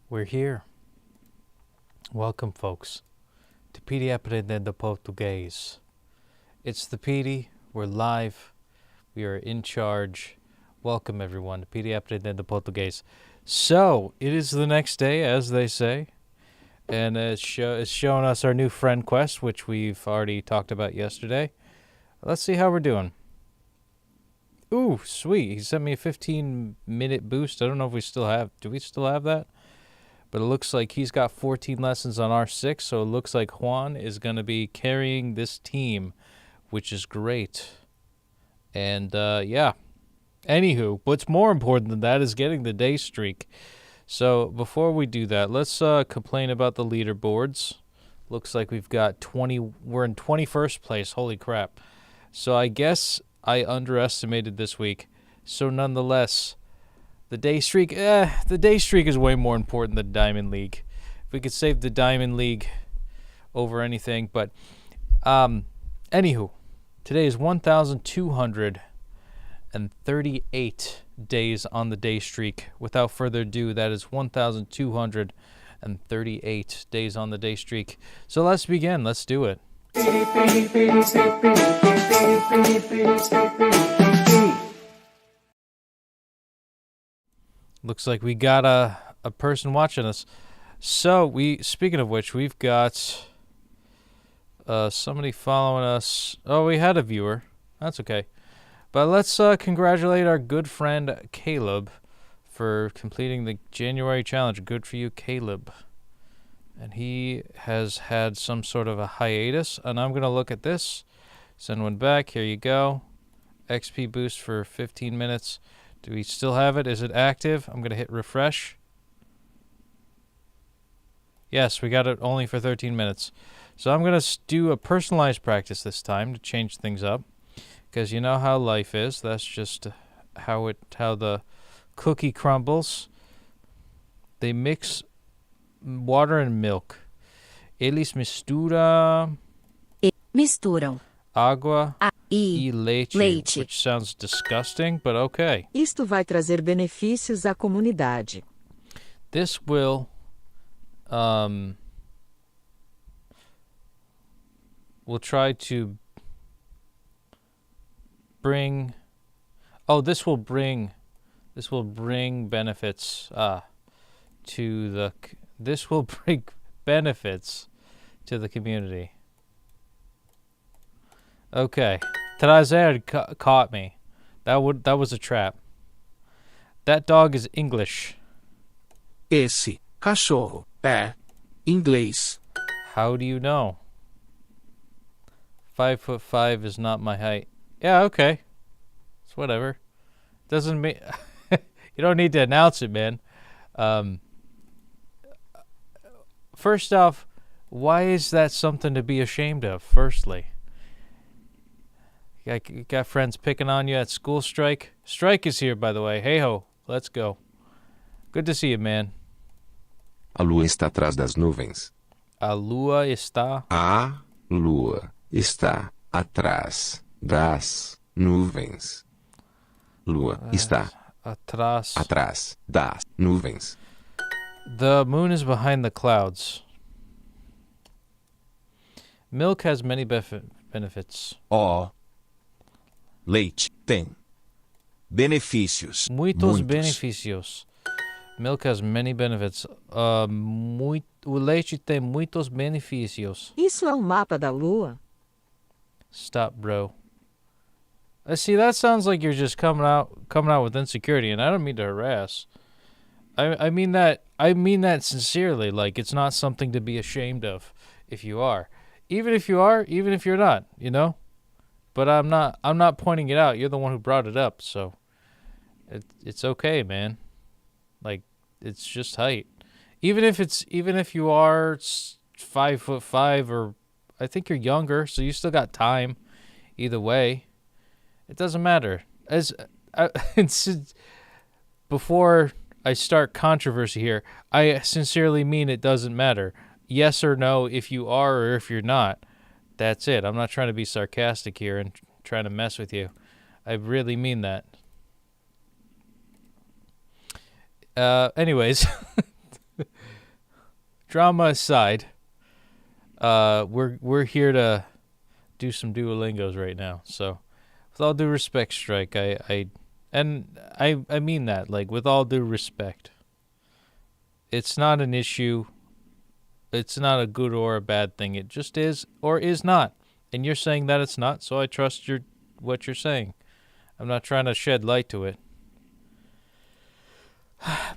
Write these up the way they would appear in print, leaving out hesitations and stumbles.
We're here. Welcome, folks, to Petey Aprendendo Português. It's the Petey. We're live. We are in charge. Welcome, everyone, to Petey Aprendendo Português. So, it is the next day, as they say, and it's showing us our new friend quest, which we've already talked about yesterday. Let's see how we're doing. Ooh, sweet. He sent me a 15-minute boost. I don't know if we still have... Do we still have that? But it looks like he's got 14 lessons on R6, so it looks like Juan is going to be carrying this team, which is great. And, yeah. Anywho, what's more important than that is getting the day streak. So, before we do that, let's complain about the leaderboards. Looks like we've got 20... We're in 21st place. Holy crap. So, I guess I underestimated this week. So, nonetheless... The day streak is way more important than Diamond League. If we could save the Diamond League over anything. But, anywho, today is 1,238 days on the day streak. Without further ado, that is 1,238 days on the day streak. So let's begin. Let's do it. Looks like we got a person watching us. So, speaking of which, we've got somebody following us. Oh, we had a viewer. That's okay. But let's congratulate our good friend Caleb for completing the January challenge. Good for you, Caleb. And he has had some sort of a hiatus. And I'm going to look at this. Send one back. Here you go. XP boost for 15 minutes. Do we still have it? Is it active? I'm going to hit refresh. Yes, we got it only for 13 minutes. So I'm going to do a personalized practice this time to change things up. Because you know how life is. That's just how the cookie crumbles. They mix water and milk. Eles misturam água e leite, which sounds disgusting, but okay. Isto vai trazer benefícios à comunidade. This will we'll try to bring this will bring benefits to the community. Okay, Trazer caught me. That was a trap. That dog is English. Esse cachorro é inglês. How do you know? 5'5" is not my height. Yeah, okay. It's whatever. Doesn't mean you don't need to announce it, man. First off, why is that something to be ashamed of? Firstly. You got friends picking on you at school strike. Strike is here, by the way. Hey ho, let's go. Good to see you, man. A lua está atrás das nuvens. A lua está... A lua está atrás das nuvens. Lua está atrás das nuvens. The moon is behind the clouds. Milk has many benefits. Leite tem benefícios. Muitos benefícios. Milk has many benefits. O leite tem muitos benefícios. Isso é mapa da lua? Stop, bro. See, that sounds like you're just coming out with insecurity, and I don't mean to harass. I mean that sincerely. Like, it's not something to be ashamed of if you are. Even if you are, even if you're not, you know? But I'm not pointing it out. You're the one who brought it up, so it's okay, man. Like, it's just height. Even if you are 5'5", or I think you're younger, so you still got time. Either way, it doesn't matter. Before I start controversy here, I sincerely mean it doesn't matter. Yes or no, if you are or if you're not. That's it. I'm not trying to be sarcastic here and trying to mess with you. I really mean that. Anyways, drama aside, we're here to do some Duolingos right now. So, with all due respect, Strike, I mean that, like, with all due respect. It's not an issue. It's not a good or a bad thing. It just is or is not. And you're saying that it's not, so I trust what you're saying. I'm not trying to shed light to it.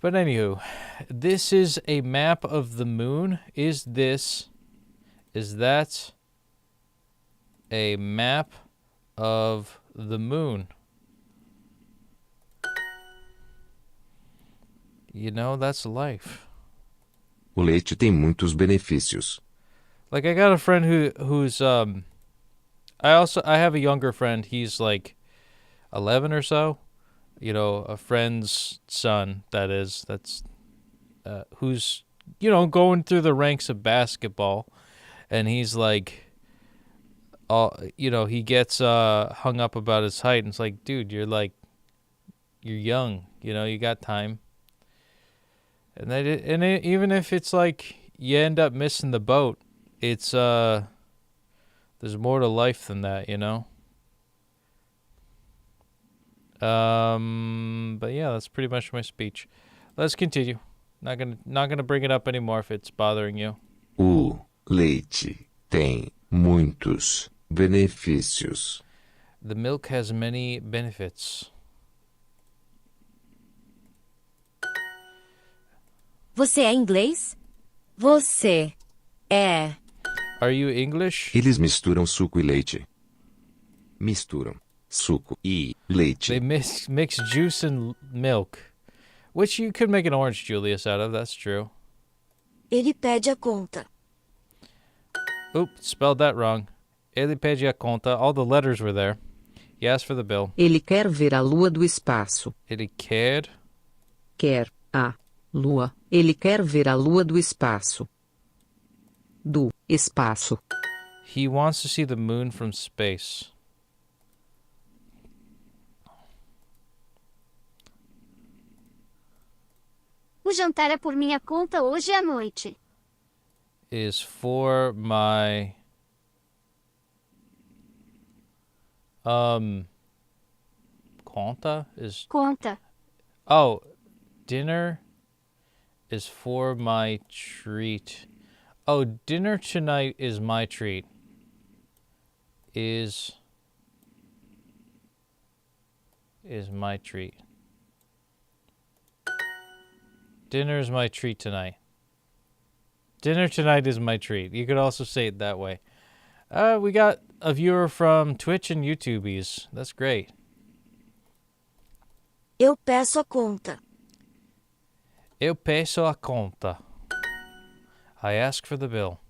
But anywho, this is a map of the moon. Is that a map of the moon? You know, that's life. O leite tem muitos benefícios. Like, I got a friend who's I have a younger friend. He's like 11 or so. You know, a friend's son, that's who's, you know, going through the ranks of basketball, and he's like, you know, he gets hung up about his height, and it's like, dude, you're young, you know, you got time. And even if it's like you end up missing the boat, it's there's more to life than that, you know. But yeah, that's pretty much my speech. Let's continue. Not gonna bring it up anymore if it's bothering you. O leite tem muitos benefícios. The milk has many benefits. Você é inglês? Você é. Are you English? Eles misturam suco e leite. Misturam suco e leite. They mix juice and milk, which you could make an orange Julius out of. That's true. Ele pede a conta. Oop, spelled that wrong. Ele pede a conta. All the letters were there. He asked for the bill. Ele quer ver a lua do espaço. Ele quer. Quer a lua. Ele quer ver a lua do espaço. Do espaço. He wants to see the moon from space. O jantar é por minha conta hoje à noite. Is for my conta is Conta. oh, dinner is for my treat. Oh, dinner tonight is my treat. Is my treat. Dinner is my treat tonight. Dinner tonight is my treat. You could also say it that way. We got a viewer from Twitch and YouTubies. That's great. Eu peço a conta. Eu peço a conta. I ask for the bill.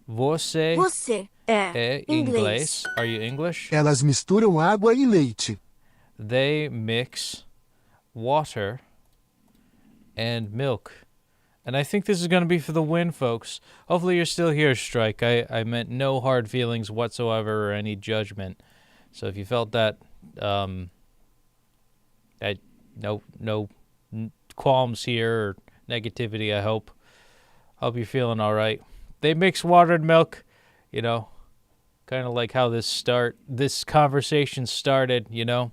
Você é inglês? Are you English? Elas misturam água e leite. They mix water and milk. And I think this is going to be for the win, folks. Hopefully you're still here, Strike. I meant no hard feelings whatsoever or any judgment. So if you felt that, no qualms here or negativity, I hope. Hope you're feeling all right. They mix water and milk, you know, kind of like how this conversation started, you know.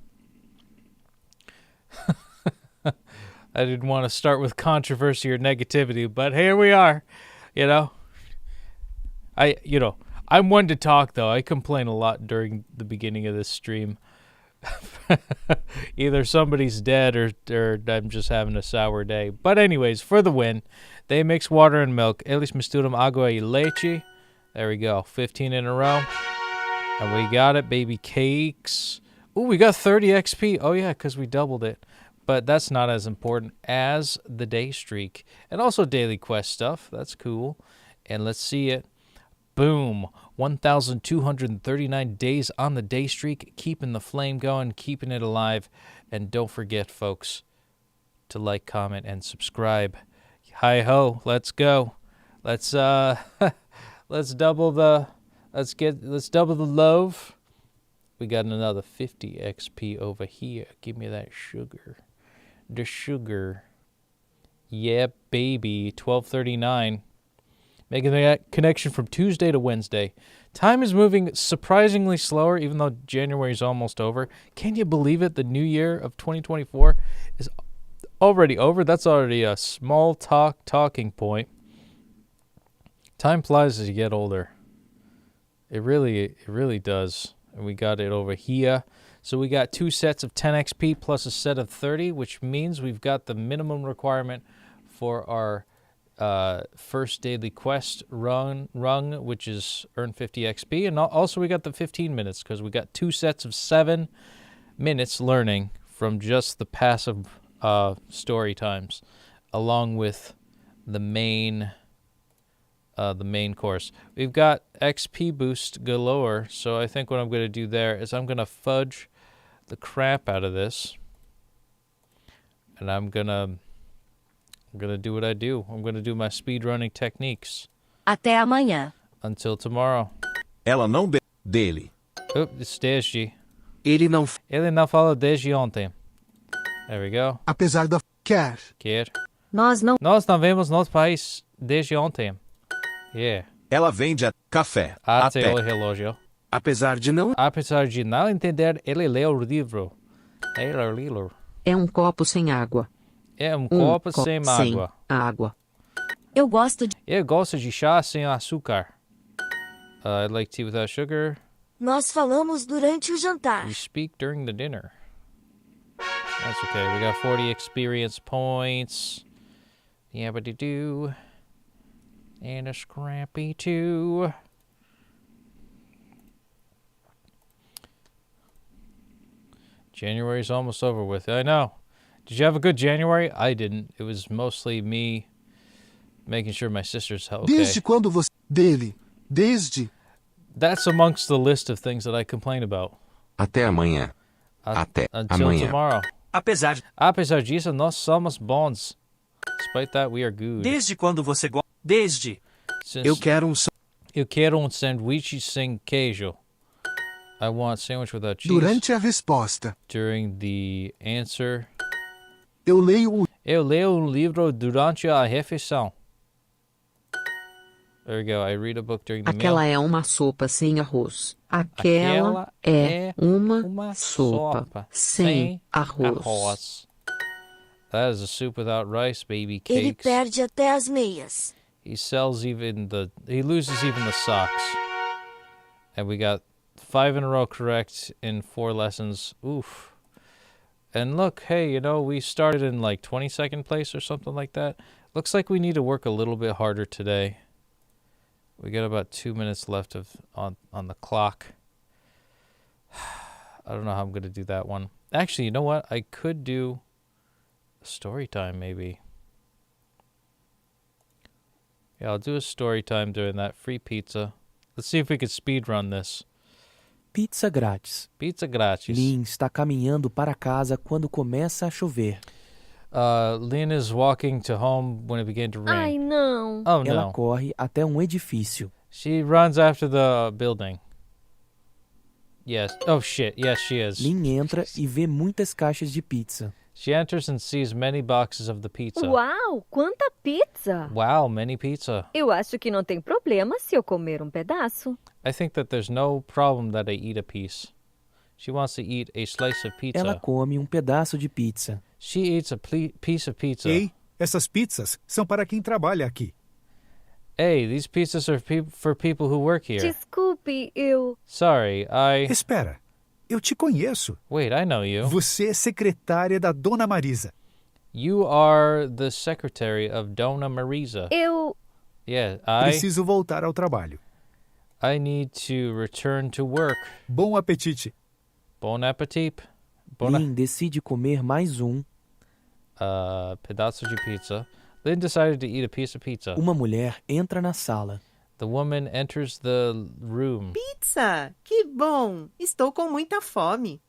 I didn't want to start with controversy or negativity, but here we are, you know. I'm one to talk, though. I complain a lot during the beginning of this stream. Either somebody's dead or I'm just having a sour day. But anyways, for the win, they mix water and milk. Eles misturam água e leite. There we go. 15 in a row. And we got it, baby cakes. Ooh, we got 30 XP. Oh, yeah, because we doubled it. But that's not as important as the day streak. And also daily quest stuff. That's cool. And let's see it. Boom. 1,239 days on the day streak. Keeping the flame going. Keeping it alive. And don't forget, folks, to like, comment, and subscribe. Hi-ho. Let's go. Let's double the loaf. We got another 50 XP over here. Give me that sugar. The sugar. Yeah, baby. 1239. making the connection from Tuesday to Wednesday. Time is moving surprisingly slower, even though January is almost over. Can you believe it? The new year of 2024 is already over. That's already a small talking point. Time flies as you get older. It really does. And we got it over here. So we got 2 sets of 10 XP plus a set of 30, which means we've got the minimum requirement for our first daily quest rung, which is earn 50 XP. And also we got the 15 minutes because we got 2 sets of 7 minutes learning from just the passive story times, along with the main course. We've got XP boost galore, so I think what I'm going to do there is I'm going to fudge the crap out of this, and I'm gonna do what I do. I'm gonna do my speedrunning techniques. Até amanhã. Until tomorrow. Ela não dele. Desde. Ele não Ele não fala desde ontem. There we go. Apesar da quer. Nós não vemos nosso país desde ontem. Yeah. Ela vende café. Até o relógio. Apesar de não entender, ele lê o livro. É um copo sem água. É um copo sem água. Água. Eu gosto de chá sem açúcar. I like tea without sugar. Nós falamos durante o jantar. We speak during the dinner. That's okay. We got 40 experience points. Yabba-dee-doo. And a scrappy too. January's almost over with. I know. Did you have a good January? I didn't. It was mostly me making sure my sister's okay. Desde quando você... Dele. Desde... That's amongst the list of things that I complain about. Até amanhã. Até until amanhã. Tomorrow. Apesar disso, nós somos bons. Despite that, we are good. Desde quando você Desde. Eu quero sanduíche sem queijo. I want sandwich without cheese. Durante a resposta. During the answer. Eu leio um livro durante a refeição. There we go. I read a book during the Aquela meal. é uma sopa sem arroz. Aquela é uma sopa sem arroz. That is a soup without rice, baby cakes. Ele perde até as meias. He loses even the socks. And we got 5 in a row correct in 4 lessons. Oof. And look, hey, we started in like 22nd place or something like that. Looks like we need to work a little bit harder today. We got about 2 minutes left on the clock. I don't know how I'm going to do that one. Actually, you know what? I could do a story time maybe. Yeah, I'll do a story time during that. Free pizza. Let's see if we could speed run this. Pizza grátis. Pizza grátis. Lynn está caminhando para casa quando começa a chover. Lynn is walking to home when it began to rain. Ai, não. Oh, Ela no. corre até um edifício. She runs after the building. Yes. Oh, shit. Yes, she is. Lynn entra e vê muitas caixas de pizza. She enters and sees many boxes of the pizza. Uau, quanta pizza! Wow, many pizza. Eu acho que não tem problema se eu comer pedaço. I think that there's no problem that I eat a piece. She wants to eat a slice of pizza. Ela come pedaço de pizza. She eats a piece of pizza. Ei, essas pizzas são para quem trabalha aqui. Hey, these pizzas are for people who work here. Desculpe, eu... Sorry, Espera, eu te conheço. Wait, I know you. Você é secretária da Dona Marisa. You are the secretary of Dona Marisa. Eu... Yeah, Preciso voltar ao trabalho. I need to return to work. Bom apetite. Bon appetit. Lynn decide comer mais pedaço de pizza. Lynn decided to eat a piece of pizza. Uma mulher entra na sala. The woman enters the room. Pizza! Que bom! Estou com muita fome.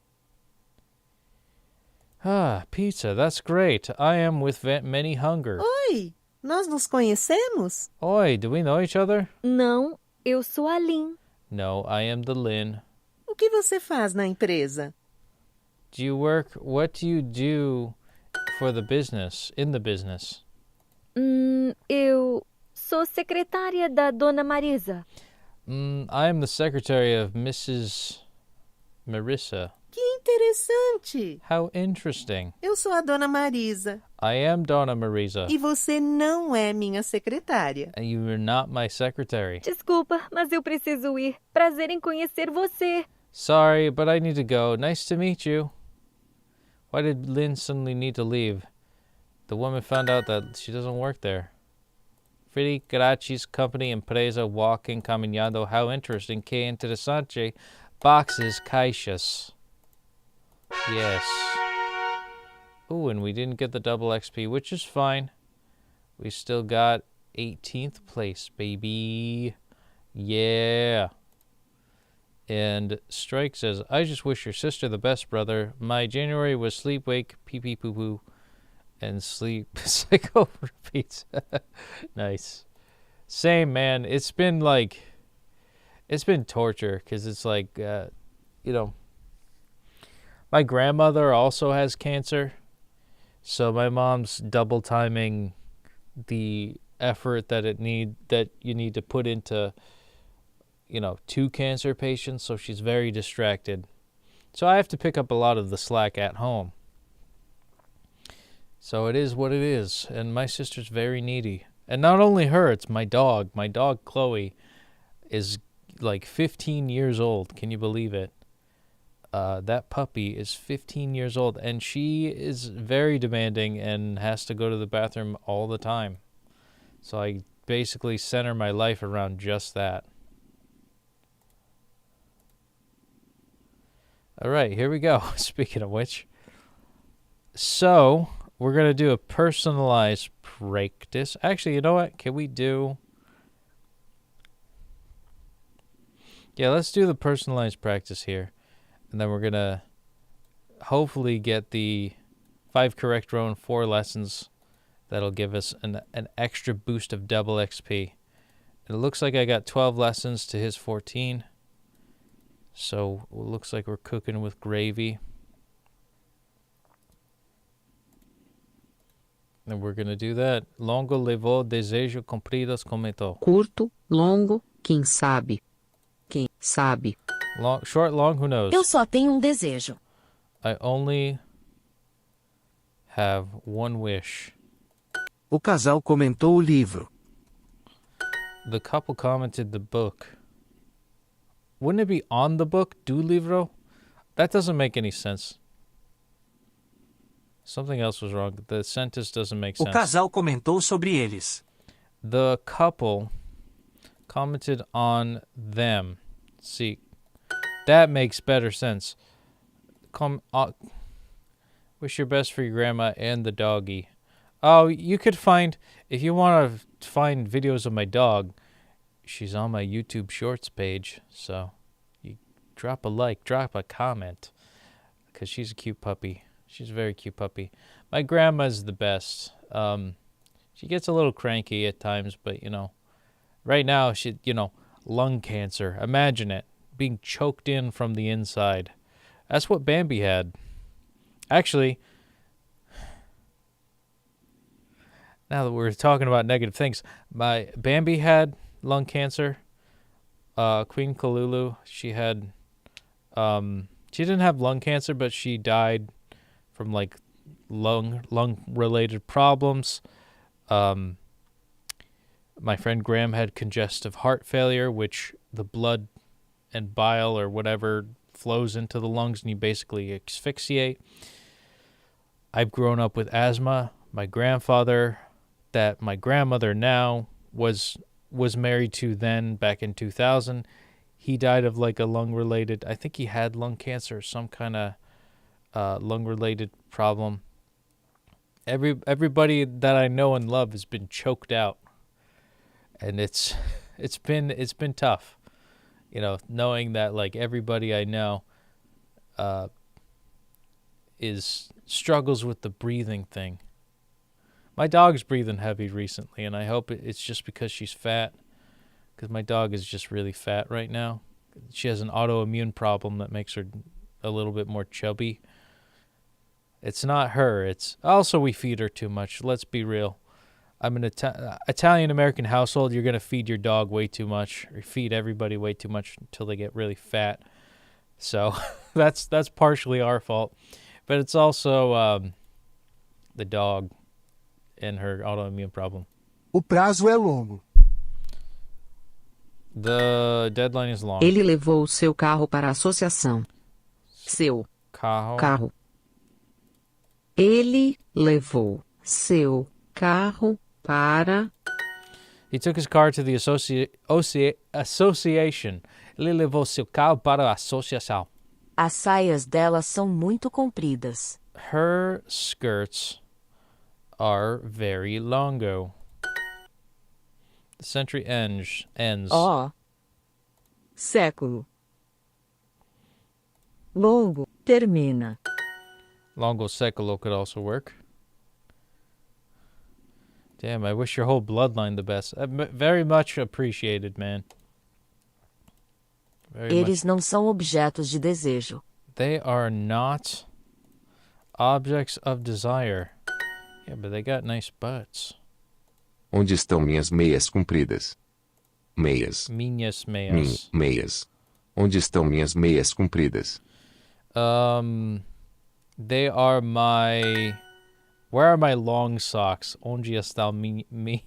Pizza, that's great. I am with many hunger. Oi, nós nos conhecemos? Oi, do we know each other? Não, eu sou a Lynn. No, I am the Lynn. O que você faz na empresa? What do you do for the business, in the business? sou secretária da Dona Marisa. I am the secretary of Mrs. Marissa. Que interessante! How interesting. Eu sou a Dona Marisa. I am Dona Marisa. E você não é minha secretária. And you are not my secretary. Desculpa, mas eu preciso ir. Prazer em conhecer você. Sorry, but I need to go. Nice to meet you. Why did Lynn suddenly need to leave? The woman found out that she doesn't work there. Freddy Garachi's company empresa walking caminhando. How interesting. Que interessante. Boxes, caixas. Yes. Ooh, and we didn't get the double XP, which is fine. We still got 18th place, baby. Yeah. And Strike says, I just wish your sister the best, brother. My January was sleep, wake, pee pee poo poo, and sleep. Psycho repeats. Nice. Same, man. It's been torture because it's like, my grandmother also has cancer. So my mom's double timing the effort that you need to put into, 2 cancer patients. So she's very distracted. So I have to pick up a lot of the slack at home. So it is what it is. And my sister's very needy. And not only her, it's my dog. My dog, Chloe, is like 15 years old. Can you believe it? That puppy is 15 years old, and she is very demanding and has to go to the bathroom all the time. So I basically center my life around just that. All right, here we go. Speaking of which. So, we're going to do a personalized practice. Actually, you know what? Can we do... Yeah, let's do the personalized practice here. And then we're going to hopefully get the 5 correct row in 4 lessons. That'll give us an extra boost of double XP. And it looks like I got 12 lessons to his 14. So it looks like we're cooking with gravy. And we're going to do that. Longo levou, desejo compridas comentou. Curto, longo, quem sabe. Quem sabe. Long, short, long, who knows? Eu só tenho desejo. I only have one wish. O casal comentou o livro. The couple commented the book. Wouldn't it be on the book, do livro? That doesn't make any sense. Something else was wrong. The sentence doesn't make sense. O casal comentou sobre eles. The couple commented on them. See, that makes better sense. Wish your best for your grandma and the doggy. Oh, you could find, if you want to find videos of my dog, she's on my YouTube Shorts page. So you drop a like, drop a comment, because she's a cute puppy. She's a very cute puppy. My grandma's the best. She gets a little cranky at times, but, right now, she, lung cancer. Imagine it, being choked in from the inside. That's what Bambi had. Actually, now that we're talking about negative things, my Bambi had lung cancer. Queen Kalulu, she had, she didn't have lung cancer, but she died from like lung related problems. My friend Graham had congestive heart failure, which the blood and bile or whatever flows into the lungs and you basically asphyxiate. I've grown up with asthma. My grandfather, that my grandmother now was married to then back in 2000, he died of like a lung-related, I think he had lung cancer or some kind of lung-related problem. Everybody that I know and love has been choked out, and it's been tough, knowing that like everybody I know struggles with the breathing thing. My dog's breathing heavy recently, and I hope it's just because she's fat, because my dog is just really fat right now. She has an autoimmune problem that makes her a little bit more chubby. It's not her. It's also we feed her too much. Let's be real. I'm an Italian-American household. You're going to feed your dog way too much, or feed everybody way too much until they get really fat. So that's partially our fault. But it's also the dog and her autoimmune problem. O prazo é longo. The deadline is long. Ele levou seu carro para a associação. Seu carro. Ele levou seu carro para... He took his car to the association. Ele levou seu carro para a associação. As saias dela são muito compridas. Her skirts are very longo. The century ends. Século. Longo. Termina. Longo século could also work. Damn, I wish your whole bloodline the best. Very much appreciated, man. Eles não são objetos de desejo. They are not objects of desire. Yeah, but they got nice butts. Onde estão minhas meias compridas? Meias. Minhas meias. Meias. Onde estão minhas meias compridas? They are my... Where are my long socks? Onde estão minhas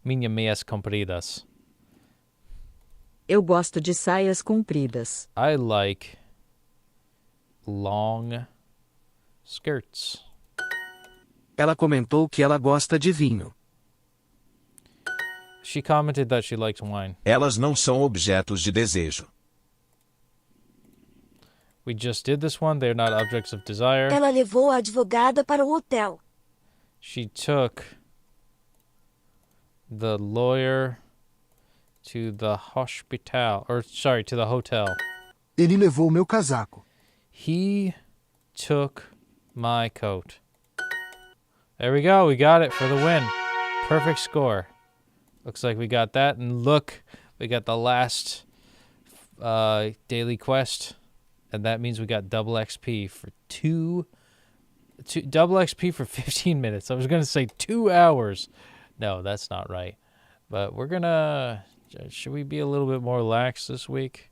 meias compridas? Eu gosto de saias compridas. I like long skirts. Ela comentou que ela gosta de vinho. She commented that she likes wine. Elas não são objetos de desejo. We just did this one. They're not objects of desire. Ela levou a advogada para o hotel. She took the lawyer to the to the hotel. Ele levou meu casaco. He took my coat. There we go. We got it for the win. Perfect score. Looks like we got that. And look, we got the last daily quest. And that means we got double XP for double XP for 15 minutes. I was going to say 2 hours. No, that's not right. But we're going to... Should we be a little bit more lax this week?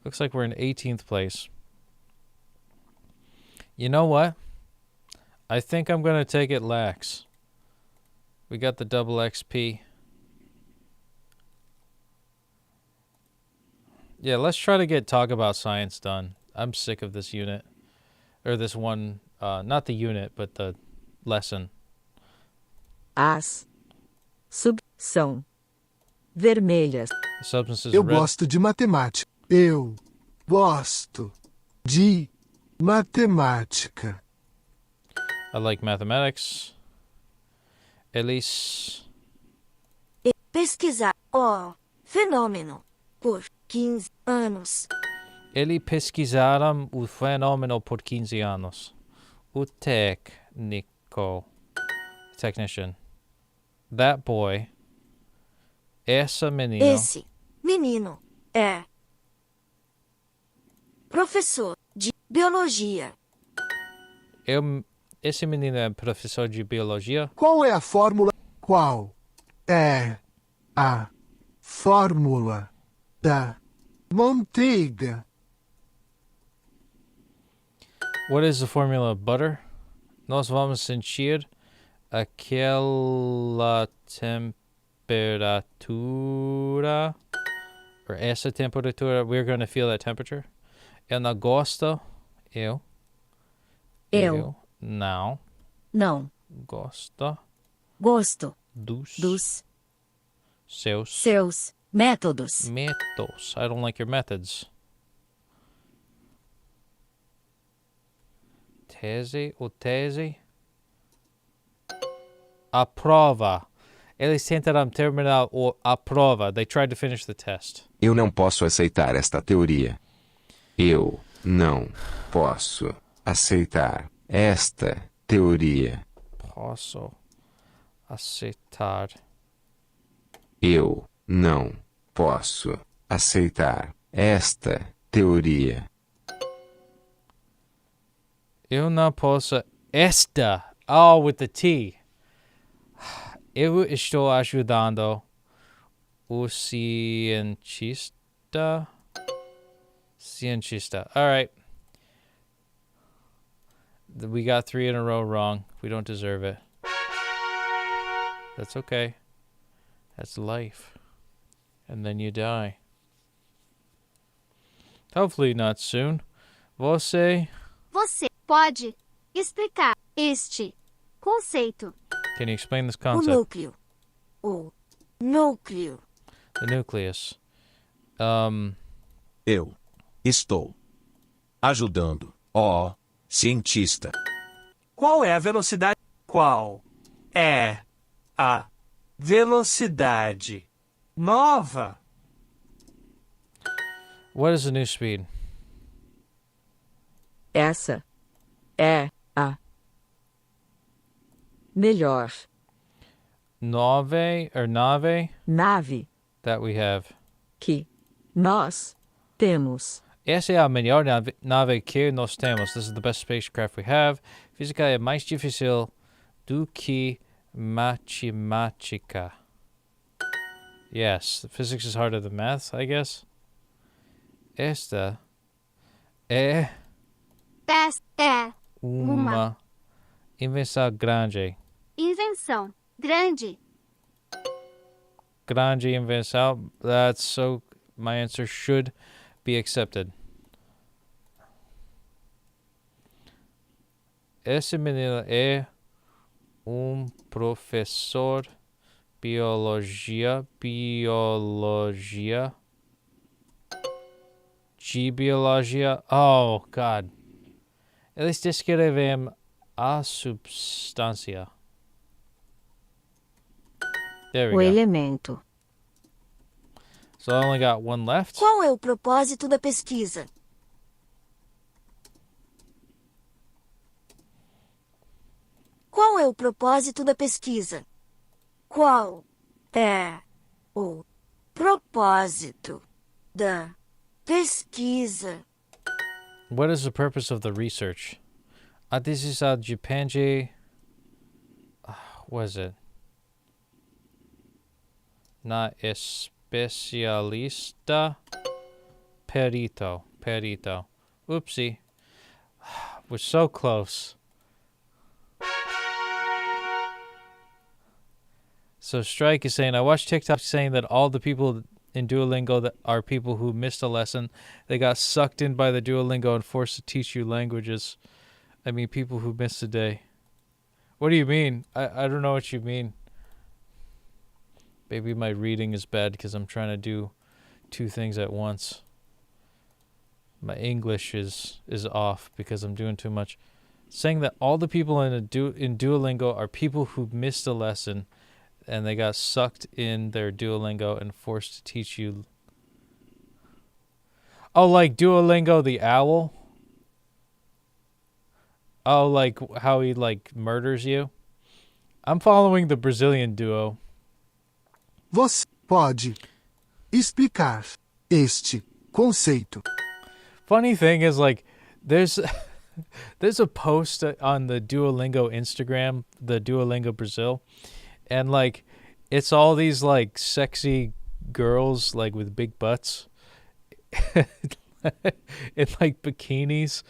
Looks like we're in 18th place. You know what? I think I'm going to take it lax. We got the double XP. Yeah, let's try to talk about science done. I'm sick of this unit. Or this one, not the unit, but the lesson. As são vermelhas. The substances Eu red. gosto de matemática. Eu gosto de matemática. I like mathematics. Eles... Pesquisar o fenômeno por 15 anos. Eles pesquisaram o fenômeno por 15 anos. O technician. That boy. Esse menino é professor de biologia. Esse menino é professor de biologia? Qual é a fórmula? Qual é a fórmula da manteiga? What is the formula of butter? Nós vamos sentir aquela temperatura, or essa temperatura. We're going to feel that temperature. Eu não gosto. Eu não gosto dos seus métodos. I don't like your methods. Tese. A prova. Eles tentaram terminar a prova. They tried to finish the test. Eu não posso aceitar esta teoria. Eu não posso aceitar esta teoria. Posso aceitar. Eu não posso aceitar esta teoria. Eu não posso esta. Oh, with the T. Eu estou ajudando o cientista. Cientista. All right. We got 3 in a row wrong. We don't deserve it. That's okay. That's life. And then you die. Hopefully not soon. Você pode explicar este conceito? Can you explain this O concept? núcleo. O núcleo. The nucleus. Eu estou ajudando o cientista. Qual é a velocidade? Qual é a velocidade nova? What is the new speed? Essa é a melhor Nave nave that we have. que nós temos. Essa é a melhor nave que nós temos. This is the best spacecraft we have. Física é mais difícil do que matemática. Yes, physics is harder than math, I guess. Esta é uma invenção grande. Invenção grande. Grande invenção. That's so. My answer should be accepted. Esse menino é professor biologia de biologia. Oh, God. Eles descrevem a substância. There we go. Elemento. So I only got one left. Qual é o propósito da pesquisa? Qual é o propósito da pesquisa? Qual é o propósito da pesquisa? What is the purpose of the research? This is a Japanji. What is it? Na especialista. Perito. Oopsie. We're so close. So Strike is saying, I watched TikTok saying that all the people in Duolingo that are people who missed a lesson. They got sucked in by the Duolingo and forced to teach you languages. I mean, people who missed a day. What do you mean? I don't know what you mean. Maybe my reading is bad because I'm trying to do 2 things at once. My English is off because I'm doing too much. Saying that all the people in Duolingo are people who missed a lesson and they got sucked in their Duolingo and forced to teach you. Oh, like Duolingo the owl? Oh, like how he like murders you? I'm following the Brazilian duo. Você pode explicar este conceito? Funny thing is, like, there's a post on the Duolingo Instagram, the Duolingo Brazil, and like it's all these like sexy girls like with big butts in like bikinis,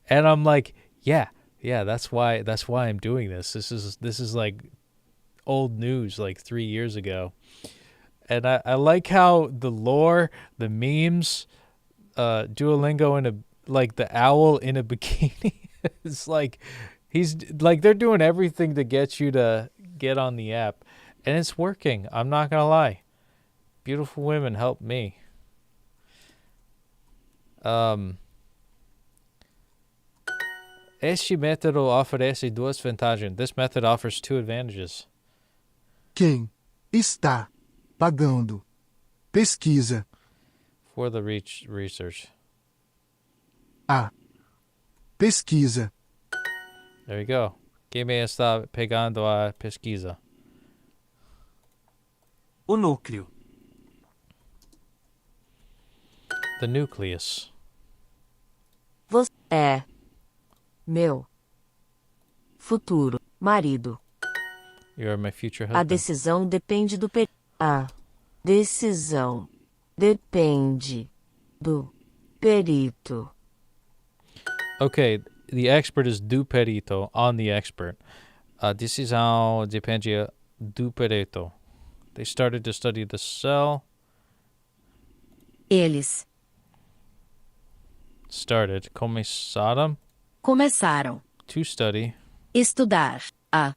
and I'm like, yeah, that's why I'm doing this. This is like old news, like 3 years ago. And I like how the lore, the memes, Duolingo in a like the owl in a bikini. It's like he's like they're doing everything to get you to get on the app, and it's working. I'm not gonna lie. Beautiful women help me. Este método oferece 2 vantagens. This method offers 2 advantages. Quem está pagando pesquisa? For the research. A pesquisa. There you go. Quem está pegando a pesquisa? O núcleo. The nucleus. Você é meu futuro marido. You are my future A husband. decisão depende do perito. A decisão depende do perito. Okay, the expert is do perito, on the expert. Decisão depende do perito. They started to study the cell. Eles começaram to study. estudar a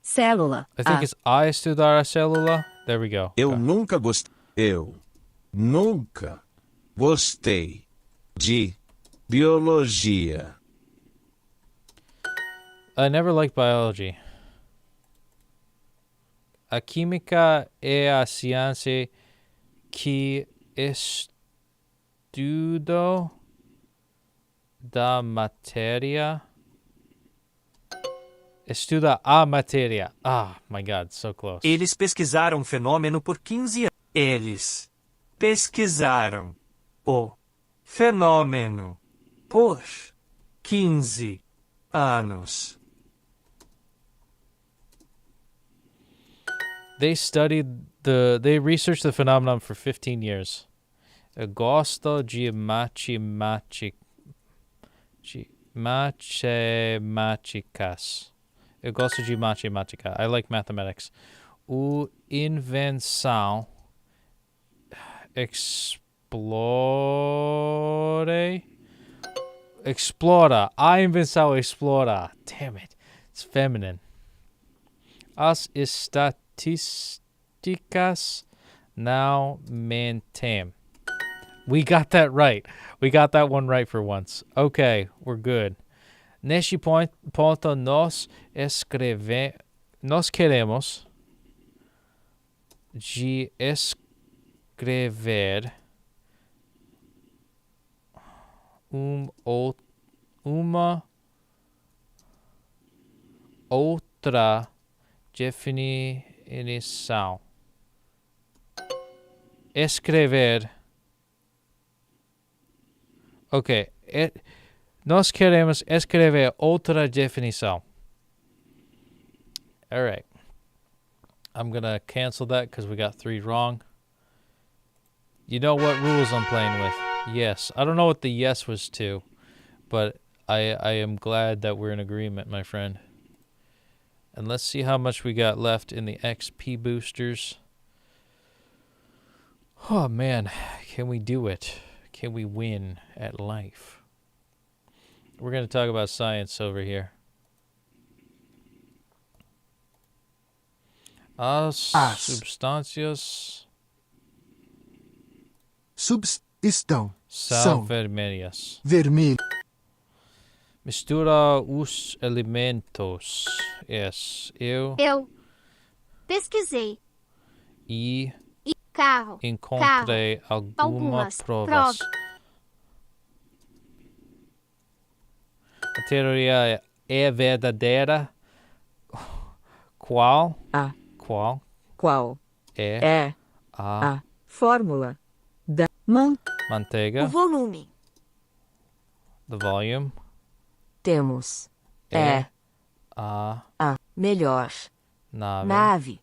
célula. I think it's a estudar a célula. There we go. Eu nunca gostei de biologia. I never liked biology. A química é a ciência que estuda da matéria. Estuda a matéria. Ah, my God, so close. Eles pesquisaram o fenômeno por 15 anos. Eles pesquisaram o fenômeno por 15 anos. They researched the phenomenon for 15 years. Eu gosto de matemáticas. Eu gosto de matemática. I like mathematics. O invenção explora. A invenção explora. Damn it. It's feminine. As estatísticas não mentem. We got that right. We got that one right for once. Okay, we're good. Neste ponto, nós queremos de escrever uma outra definição. Escrever. Ok. Nós queremos escrever outra definição. All right. I'm going to cancel that because we got 3 wrong. You know what rules I'm playing with. Yes. I don't know what the yes was to, but I am glad that we're in agreement, my friend. And let's see how much we got left in the XP boosters. Oh, man. Can we do it? Can we win at life? We're going to talk about science over here. As substâncias são vermelhas. Mistura os elementos. Yes, eu pesquisei e encontrei algumas provas. A teoria é verdadeira. Qual é a fórmula da manteiga? O volume. The volume. Temos a melhor nave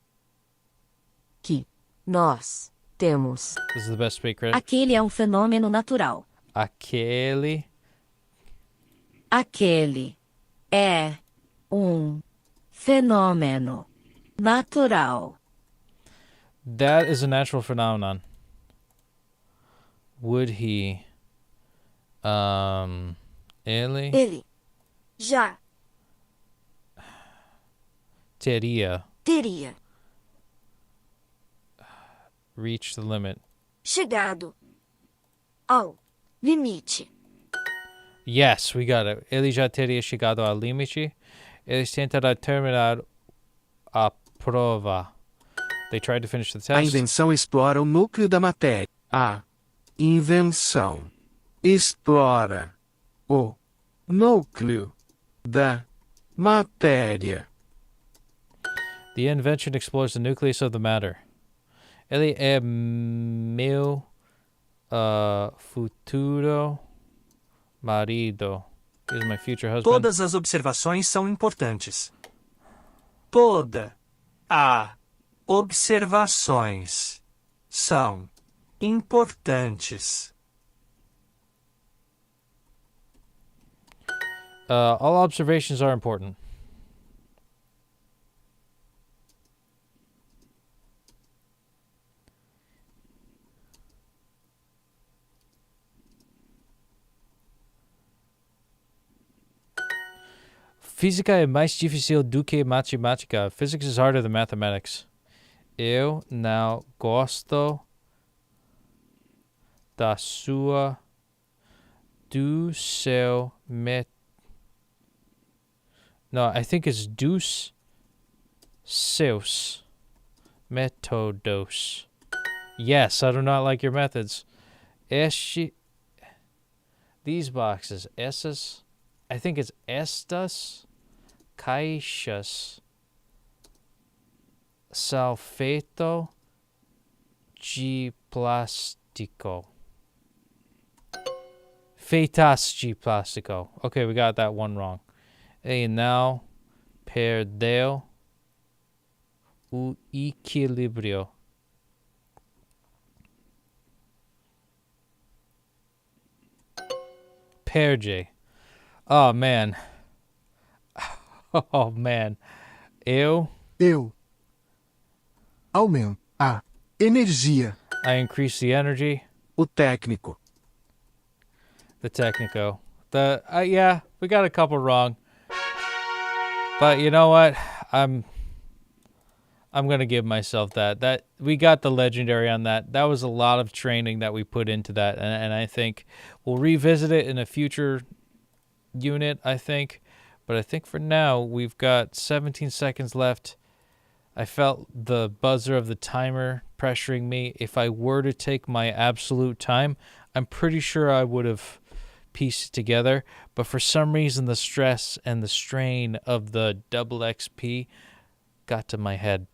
que nós temos. This is the best speak, Chris. Aquele é um fenômeno natural. Aquele é um fenômeno natural. That is a natural phenomenon. Would he ele já teria reached the limit. Chegado ao limite. Yes, we got it. Ele já teria chegado ao limite. Eles tentaram terminar a prova. They tried to finish the test. A invenção explora o núcleo da matéria. A invenção explora o núcleo da matéria. The invention explores the nucleus of the matter. Ele é meu futuro marido. He is my future husband. Todas as observações são importantes. Toda a observações são importantes. All observations are important. Física é mais difícil do que matemática. Physics is harder than mathematics. Eu não gosto do seu No, I think it's dos seus métodos. Yes, I do not like your methods. These boxes, essas, I think it's estas caixas são feito de plástico. Feitas de plástico. Okay, we got that one wrong. E não perdeu o equilíbrio. Perde. Oh, man. Oh, man. Eu aumento a energia. I increase the energy. O técnico. The technico. Yeah, we got a couple wrong. But you know what? I'm gonna give myself that. That we got the legendary on that. That was a lot of training that we put into that, and I think we'll revisit it in a future unit, I think. But I think for now we've got 17 seconds left. I felt the buzzer of the timer pressuring me. If I were to take my absolute time, I'm pretty sure I would have pieced it together. But for some reason, the stress and the strain of the double XP got to my head.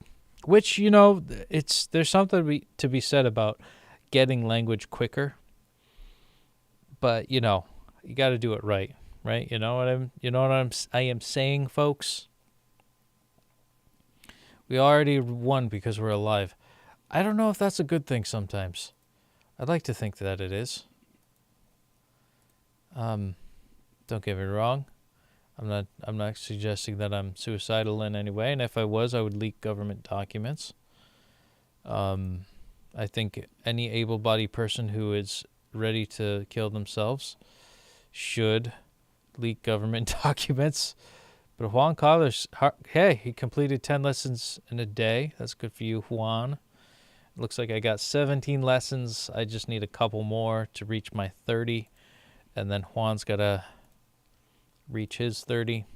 Which, you know, there's something to be said about getting language quicker. But, you know, you got to do it right, right? I am saying, folks. We already won because we're alive. I don't know if that's a good thing sometimes. I'd like to think that it is. Don't get me wrong. I'm not suggesting that I'm suicidal in any way, and if I was, I would leak government documents. I think any able-bodied person who is ready to kill themselves should leak government documents. But Juan Carlos, hey, he completed 10 lessons in a day. That's good for you, Juan. It looks like I got 17 lessons. I just need a couple more to reach my 30. And then Juan's got to reach his 30.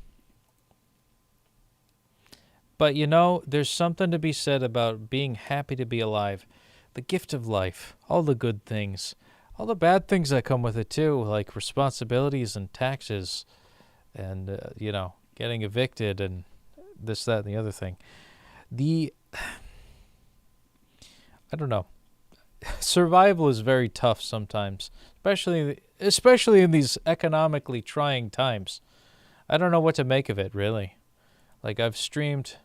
But, you know, there's something to be said about being happy to be alive. The gift of life. All the good things. All the bad things that come with it, too. Like responsibilities and taxes. And, you know, getting evicted and this, that, and the other thing. I don't know. Survival is very tough sometimes, especially in these economically trying times. I don't know what to make of it, really. Like, I've streamed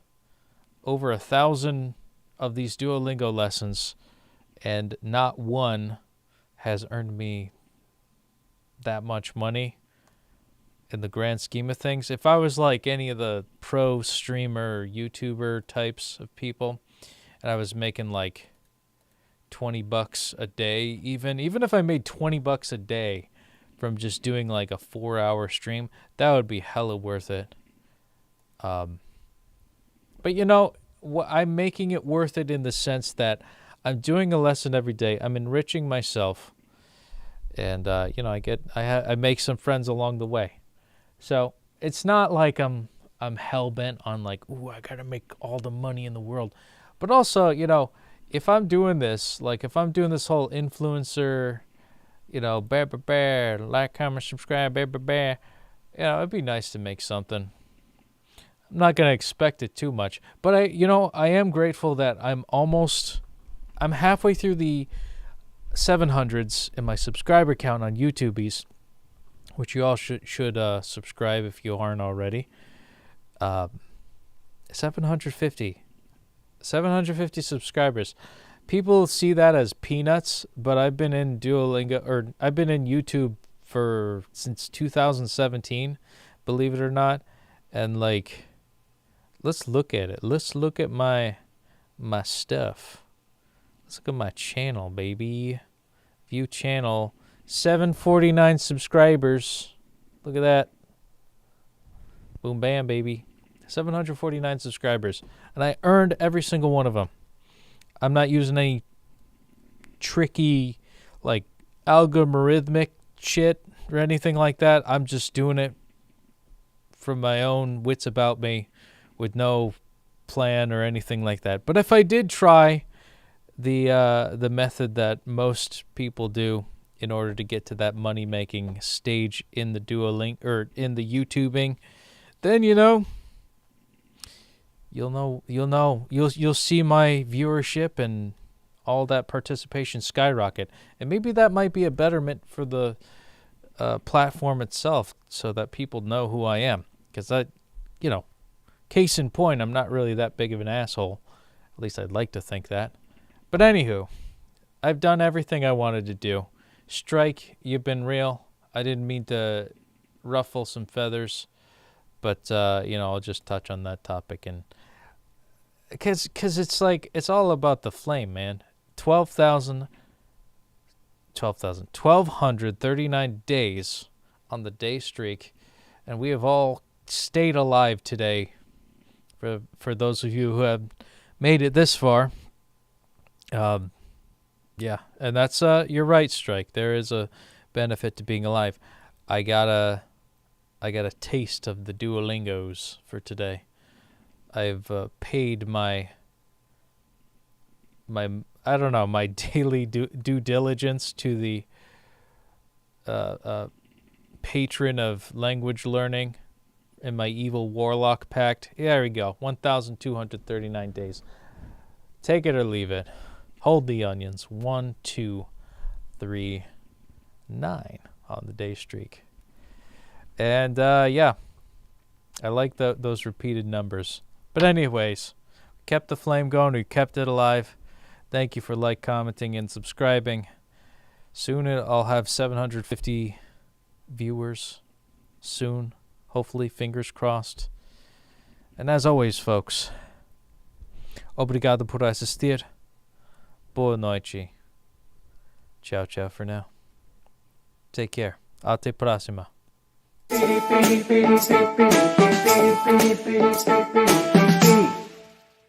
over 1,000 of these Duolingo lessons, and not one has earned me that much money in the grand scheme of things. If I was like any of the pro streamer, YouTuber types of people, and I was making like $20 a day, even if I made $20 a day from just doing like a 4-hour stream, that would be hella worth it. But you know, I'm making it worth it in the sense that I'm doing a lesson every day. I'm enriching myself, and you know, I make some friends along the way. So it's not like I'm hell bent on like, ooh, I gotta make all the money in the world. But also, you know, if I'm doing this, like if I'm doing this whole influencer, you know, like, comment, subscribe, you know, it'd be nice to make something. I'm not gonna expect it too much, but I am grateful that I'm halfway through the 700s in my subscriber count on YouTubies, which you all should subscribe if you aren't already. 750 subscribers. People see that as peanuts, but I've been in I've been in YouTube since 2017, believe it or not. And like, let's look at it. Let's look at my stuff. Let's look at my channel, baby. View channel. 749 subscribers. Look at that. Boom, bam, baby. 749 subscribers. And I earned every single one of them. I'm not using any tricky, like, algorithmic shit or anything like that. I'm just doing it from my own wits about me with no plan or anything like that. But if I did try the method that most people do in order to get to that money-making stage in the Duolingo or in the YouTubing, then you'll see my viewership and all that participation skyrocket. And maybe that might be a betterment for the platform itself, so that people know who I am. Because case in point, I'm not really that big of an asshole. At least I'd like to think that. But anywho, I've done everything I wanted to do. Strike, you've been real. I didn't mean to ruffle some feathers, but I'll just touch on that topic, and because it's like, it's all about the flame, man. 1,239 days on the day streak, and we have all stayed alive today. For those of you who have made it this far, yeah, and that's you're right, Strike. There is a benefit to being alive. I got a taste of the Duolingos for today. I've paid my daily due diligence to the patron of language learning in my evil warlock pact. Yeah, there we go. 1,239 days. Take it or leave it. Hold the onions. 1, 2, 3, 9 on the day streak. And yeah, I like those repeated numbers. But anyways, we kept the flame going. We kept it alive. Thank you for commenting, and subscribing. Soon I'll have 750 viewers. Soon. Hopefully, fingers crossed. And as always, folks, obrigado por assistir. Boa noite. Ciao, ciao for now. Take care. Até próxima.